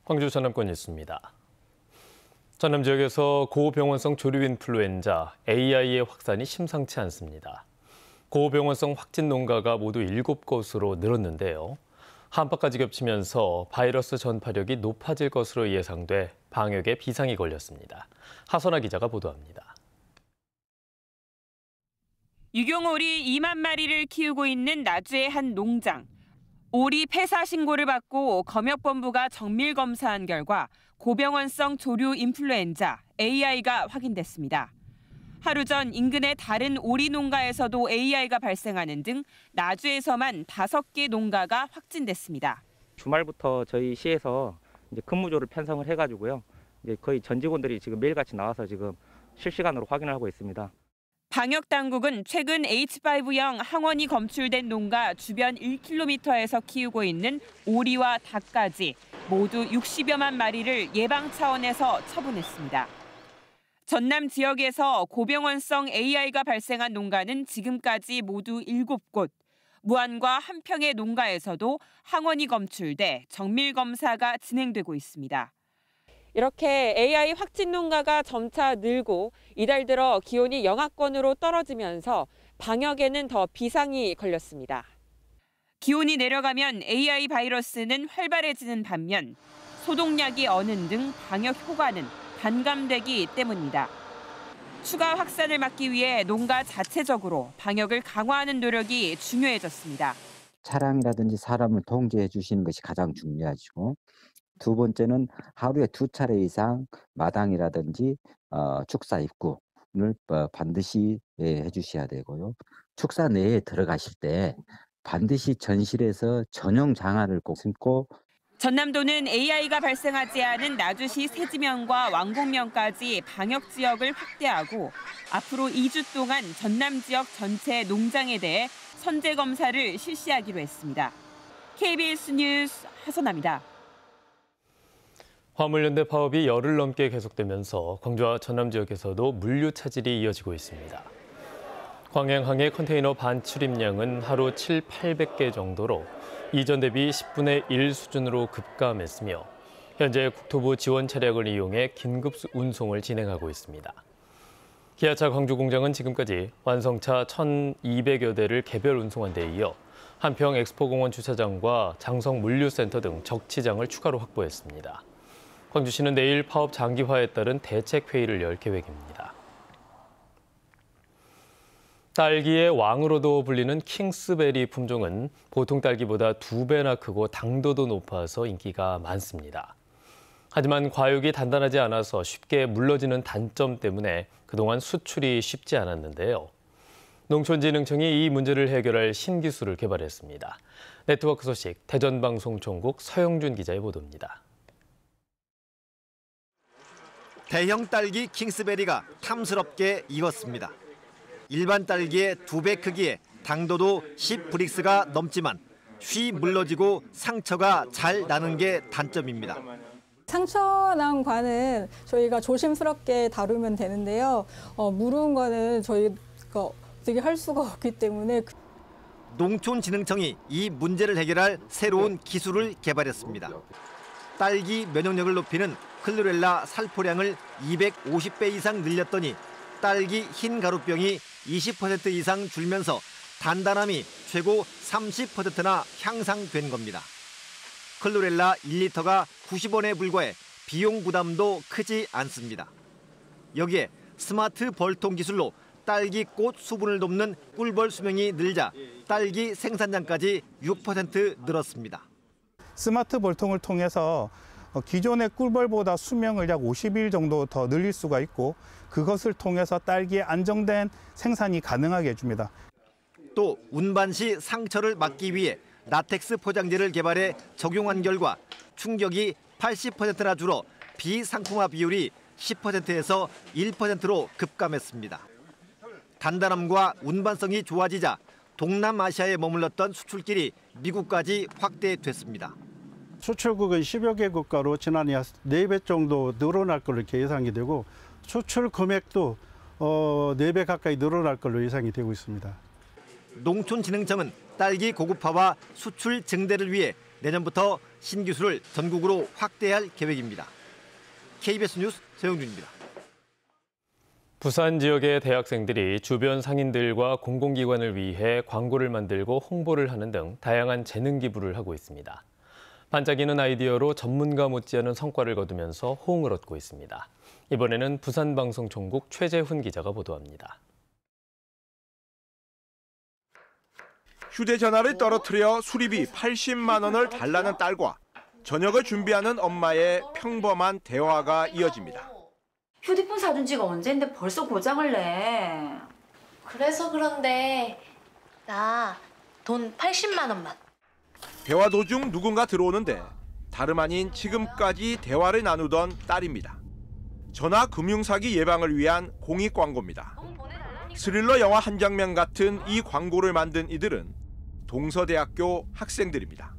광주 전남권 뉴스입니다. 전남 지역에서 고병원성 조류 인플루엔자 AI의 확산이 심상치 않습니다. 고병원성 확진 농가가 모두 7곳으로 늘었는데요. 한파까지 겹치면서 바이러스 전파력이 높아질 것으로 예상돼 방역에 비상이 걸렸습니다. 하선아 기자가 보도합니다. 유경오리 2만 마리를 키우고 있는 나주의 한 농장. 오리 폐사 신고를 받고 검역본부가 정밀 검사한 결과 고병원성 조류 인플루엔자 AI가 확인됐습니다. 하루 전 인근의 다른 오리 농가에서도 AI가 발생하는 등 나주에서만 5개 농가가 확진됐습니다. 주말부터 저희 시에서 이제 근무조를 편성을 해가지고요. 이제 거의 전 직원들이 지금 매일같이 나와서 지금 실시간으로 확인을 하고 있습니다. 방역 당국은 최근 H5형 항원이 검출된 농가 주변 1km에서 키우고 있는 오리와 닭까지 모두 60여만 마리를 예방 차원에서 처분했습니다. 전남 지역에서 고병원성 AI가 발생한 농가는 지금까지 모두 7곳, 무안과 한평의 농가에서도 항원이 검출돼 정밀 검사가 진행되고 있습니다. 이렇게 AI 확진 농가가 점차 늘고 이달 들어 기온이 영하권으로 떨어지면서 방역에는 더 비상이 걸렸습니다. 기온이 내려가면 AI 바이러스는 활발해지는 반면 소독약이 어는 등 방역 효과는 반감되기 때문입니다. 추가 확산을 막기 위해 농가 자체적으로 방역을 강화하는 노력이 중요해졌습니다. 차량이라든지 사람을 통제해 주시는 것이 가장 중요하시고, 두 번째는 하루에 2차례 이상 마당이라든지 축사 입구를 반드시 해주셔야 되고요. 축사 내에 들어가실 때 반드시 전실에서 전용 장화를 꼭 신고. 전남도는 AI가 발생하지 않은 나주시 세지면과 왕곡면까지 방역 지역을 확대하고 앞으로 2주 동안 전남 지역 전체 농장에 대해 선제 검사를 실시하기로 했습니다. KBS 뉴스 하선아입니다. 화물연대 파업이 열흘 넘게 계속되면서 광주와 전남 지역에서도 물류 차질이 이어지고 있습니다. 광양항의 컨테이너 반출입량은 하루 7,800개 정도로 이전 대비 10분의 1 수준으로 급감했으며 현재 국토부 지원 차량을 이용해 긴급 운송을 진행하고 있습니다. 기아차 광주 공장은 지금까지 완성차 1,200여 대를 개별 운송한 데 이어 한평 엑스포공원 주차장과 장성 물류센터 등 적치장을 추가로 확보했습니다. 광주시는 내일 파업 장기화에 따른 대책회의를 열 계획입니다. 딸기의 왕으로도 불리는 킹스베리 품종은 보통 딸기보다 2배나 크고 당도도 높아서 인기가 많습니다. 하지만 과육이 단단하지 않아서 쉽게 물러지는 단점 때문에 그동안 수출이 쉽지 않았는데요. 농촌진흥청이 이 문제를 해결할 신기술을 개발했습니다. 네트워크 소식 대전방송총국 서영준 기자의 보도입니다. 대형 딸기 킹스베리가 탐스럽게 익었습니다. 일반 딸기의 2배 크기에 당도도 10브릭스가 넘지만 쉬 물러지고 상처가 잘 나는 게 단점입니다. 상처 난 과는 저희가 조심스럽게 다루면 되는데요. 무르은 과는 저희가 어떻게 할 수가 없기 때문에. 농촌진흥청이 이 문제를 해결할 새로운 기술을 개발했습니다. 딸기 면역력을 높이는 클로렐라 살포량을 250배 이상 늘렸더니 딸기 흰 가루병이 20% 이상 줄면서 단단함이 최고 30%나 향상된 겁니다. 클로렐라 1리터가 90원에 불과해 비용 부담도 크지 않습니다. 여기에 스마트 벌통 기술로 딸기 꽃 수분을 돕는 꿀벌 수명이 늘자 딸기 생산량까지 6% 늘었습니다. 스마트 벌통을 통해서 기존의 꿀벌보다 수명을 약 50일 정도 더 늘릴 수가 있고 그것을 통해서 딸기의 안정된 생산이 가능하게 해줍니다. 또 운반 시 상처를 막기 위해 라텍스 포장재를 개발해 적용한 결과 충격이 80%나 줄어 비상품화 비율이 10%에서 1%로 급감했습니다. 단단함과 운반성이 좋아지자 동남아시아에 머물렀던 수출길이 미국까지 확대됐습니다. 수출국은 10여 개 국가로 지난해 4배 정도 늘어날 걸로 예상이 되고 수출 금액도 4배 가까이 늘어날 걸로 예상이 되고 있습니다. 농촌진흥청은 딸기 고급화와 수출 증대를 위해 내년부터 신기술을 전국으로 확대할 계획입니다. KBS 뉴스 서영준입니다. 부산 지역의 대학생들이 주변 상인들과 공공기관을 위해 광고를 만들고 홍보를 하는 등 다양한 재능 기부를 하고 있습니다. 반짝이는 아이디어로 전문가 못지않은 성과를 거두면서 호응을 얻고 있습니다. 이번에는 부산방송총국 최재훈 기자가 보도합니다. 휴대전화를 떨어뜨려 수리비 80만 원을 달라는 딸과 저녁을 준비하는 엄마의 평범한 대화가 이어집니다. 휴대폰 사준 지가 언젠데 벌써 고장을 내. 그래서 그런데 나 돈 80만 원만. 대화 도중 누군가 들어오는데 다름 아닌 지금까지 대화를 나누던 딸입니다. 전화 금융사기 예방을 위한 공익 광고입니다. 스릴러 영화 한 장면 같은 이 광고를 만든 이들은 동서대학교 학생들입니다.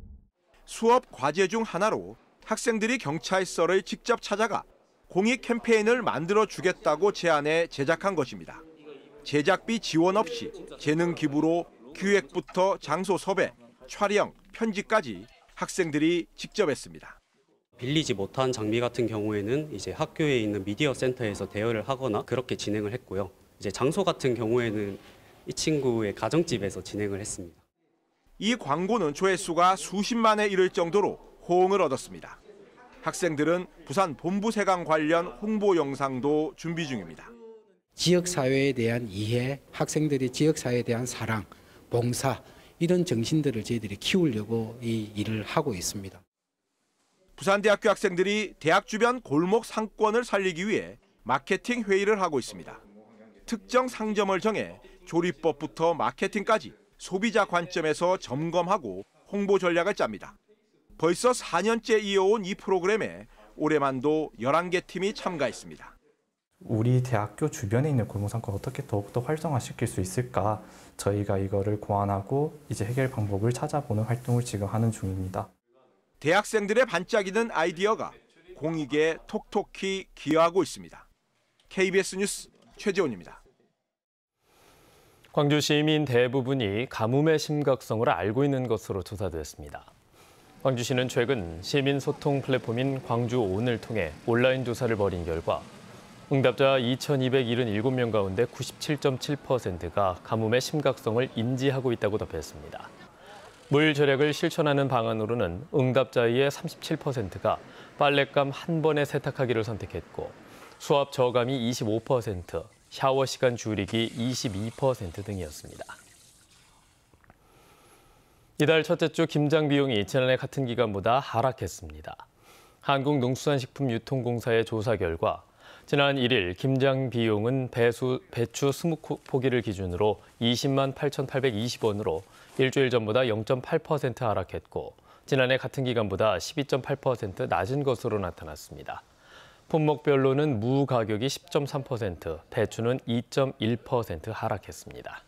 수업 과제 중 하나로 학생들이 경찰서를 직접 찾아가 공익 캠페인을 만들어 주겠다고 제안해 제작한 것입니다. 제작비 지원 없이 재능 기부로 기획부터 장소 섭외, 촬영, 편집까지 학생들이 직접 했습니다. 빌리지 못한 장비 같은 경우에는 이제 학교에 있는 미디어 센터에서 대여를 하거나 그렇게 진행을 했고요. 이제 장소 같은 경우에는 이 친구의 가정집에서 진행을 했습니다. 이 광고는 조회수가 수십만에 이를 정도로 호응을 얻었습니다. 학생들은 부산 본부세관 관련 홍보 영상도 준비 중입니다. 지역사회에 대한 이해, 학생들이 지역사회에 대한 사랑, 봉사 이런 정신들을 저희들이 키우려고 이 일을 하고 있습니다. 부산대학교 학생들이 대학 주변 골목 상권을 살리기 위해 마케팅 회의를 하고 있습니다. 특정 상점을 정해 조리법부터 마케팅까지 소비자 관점에서 점검하고 홍보 전략을 짭니다. 벌써 4년째 이어온 이 프로그램에 올해만도 11개 팀이 참가했습니다. 우리 대학교 주변에 있는 골목상권 어떻게 더욱더 활성화시킬 수 있을까? 저희가 이거를 고안하고 이제 해결 방법을 찾아보는 활동을 지금 하는 중입니다. 대학생들의 반짝이는 아이디어가 공익에 톡톡히 기여하고 있습니다. KBS 뉴스 최재훈입니다. 광주 시민 대부분이 가뭄의 심각성을 알고 있는 것으로 조사됐습니다. 광주시는 최근 시민 소통 플랫폼인 광주온을 통해 온라인 조사를 벌인 결과 응답자 2,277명 가운데 97.7%가 가뭄의 심각성을 인지하고 있다고 답했습니다. 물 절약을 실천하는 방안으로는 응답자의 37%가 빨랫감 한 번에 세탁하기를 선택했고 수압 저감이 25%, 샤워 시간 줄이기 22% 등이었습니다. 이달 첫째 주 김장 비용이 지난해 같은 기간보다 하락했습니다. 한국농수산식품유통공사의 조사 결과 지난 1일 김장 비용은 배추 20포기를 기준으로 20만 8,820원으로 일주일 전보다 0.8% 하락했고 지난해 같은 기간보다 12.8% 낮은 것으로 나타났습니다. 품목별로는 무 가격이 10.3%, 배추는 2.1% 하락했습니다.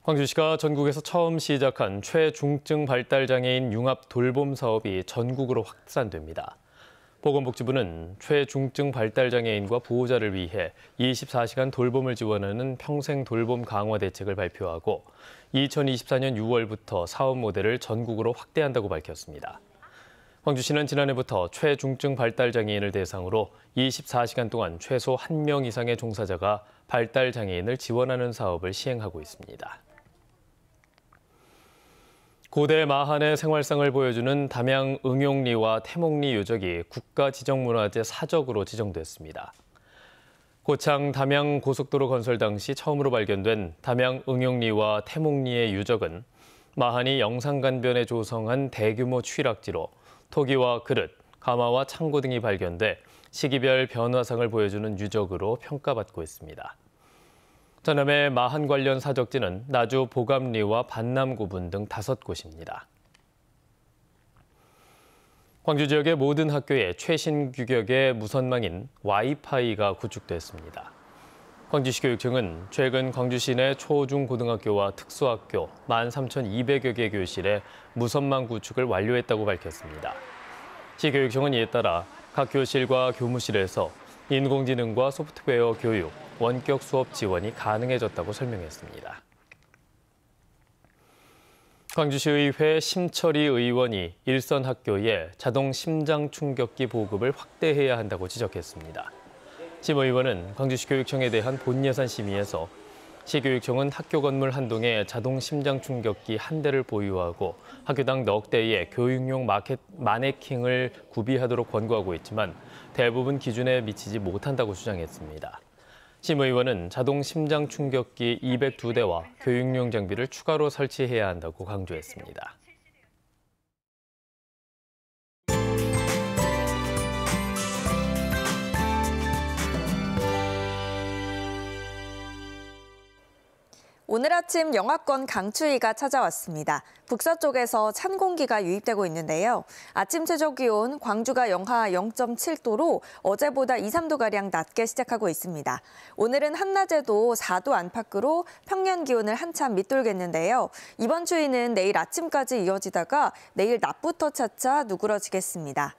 광주시가 전국에서 처음 시작한 최중증 발달장애인 융합 돌봄 사업이 전국으로 확산됩니다. 보건복지부는 최중증 발달장애인과 보호자를 위해 24시간 돌봄을 지원하는 평생 돌봄 강화 대책을 발표하고 2024년 6월부터 사업 모델을 전국으로 확대한다고 밝혔습니다. 광주시는 지난해부터 최중증 발달장애인을 대상으로 24시간 동안 최소 1명 이상의 종사자가 발달장애인을 지원하는 사업을 시행하고 있습니다. 고대 마한의 생활상을 보여주는 담양 응용리와 태몽리 유적이 국가지정문화재 사적으로 지정됐습니다. 고창 담양 고속도로 건설 당시 처음으로 발견된 담양 응용리와 태몽리의 유적은 마한이 영산간변에 조성한 대규모 취락지로 토기와 그릇, 가마와 창고 등이 발견돼 시기별 변화상을 보여주는 유적으로 평가받고 있습니다. 전남의 마한 관련 사적지는 나주 보감리와 반남구분 등 5곳입니다. 광주 지역의 모든 학교에 최신 규격의 무선망인 와이파이가 구축됐습니다. 광주시 교육청은 최근 광주시 내 초, 중, 고등학교와 특수학교 13,200여 개 교실에 무선망 구축을 완료했다고 밝혔습니다. 시 교육청은 이에 따라 각 교실과 교무실에서 인공지능과 소프트웨어 교육, 원격 수업 지원이 가능해졌다고 설명했습니다. 광주시의회 심철희 의원이 일선 학교에 자동 심장 충격기 보급을 확대해야 한다고 지적했습니다. 심 의원은 광주시 교육청에 대한 본예산 심의에서 시교육청은 학교 건물 한 동에 자동 심장 충격기 한 대를 보유하고 학교당 넉 대의 교육용 마네킹을 구비하도록 권고하고 있지만 대부분 기준에 미치지 못한다고 주장했습니다. 심 의원은 자동 심장 충격기 202대와 교육용 장비를 추가로 설치해야 한다고 강조했습니다. 오늘 아침 영하권 강추위가 찾아왔습니다. 북서쪽에서 찬 공기가 유입되고 있는데요. 아침 최저 기온 광주가 영하 0.7도로 어제보다 2, 3도가량 낮게 시작하고 있습니다. 오늘은 한낮에도 4도 안팎으로 평년 기온을 한참 밑돌겠는데요. 이번 추위는 내일 아침까지 이어지다가 내일 낮부터 차차 누그러지겠습니다.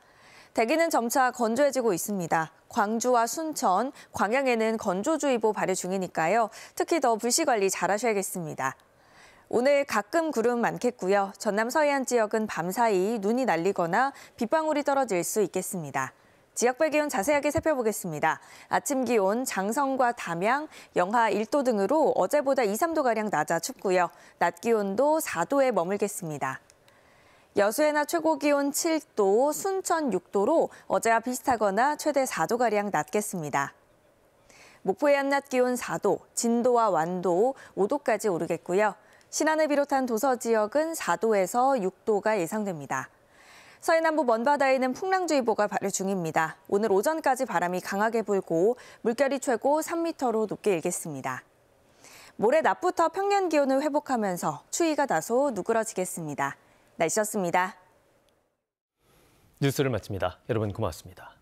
대기는 점차 건조해지고 있습니다. 광주와 순천, 광양에는 건조주의보 발효 중이니까요. 특히 더 불씨 관리 잘하셔야겠습니다. 오늘 가끔 구름 많겠고요. 전남 서해안 지역은 밤사이 눈이 날리거나 빗방울이 떨어질 수 있겠습니다. 지역별 기온 자세하게 살펴보겠습니다. 아침 기온 장성과 담양, 영하 1도 등으로 어제보다 2, 3도가량 낮아 춥고요. 낮 기온도 4도에 머물겠습니다. 여수의 낮 최고 기온 7도, 순천 6도로 어제와 비슷하거나 최대 4도가량 낮겠습니다. 목포의 한낮 기온 4도, 진도와 완도 5도까지 오르겠고요. 신안을 비롯한 도서 지역은 4도에서 6도가 예상됩니다. 서해 남부 먼바다에는 풍랑주의보가 발효 중입니다. 오늘 오전까지 바람이 강하게 불고 물결이 최고 3m로 높게 일겠습니다. 모레 낮부터 평년 기온을 회복하면서 추위가 다소 누그러지겠습니다. 날씨였습니다. 뉴스를 마칩니다. 여러분 고맙습니다.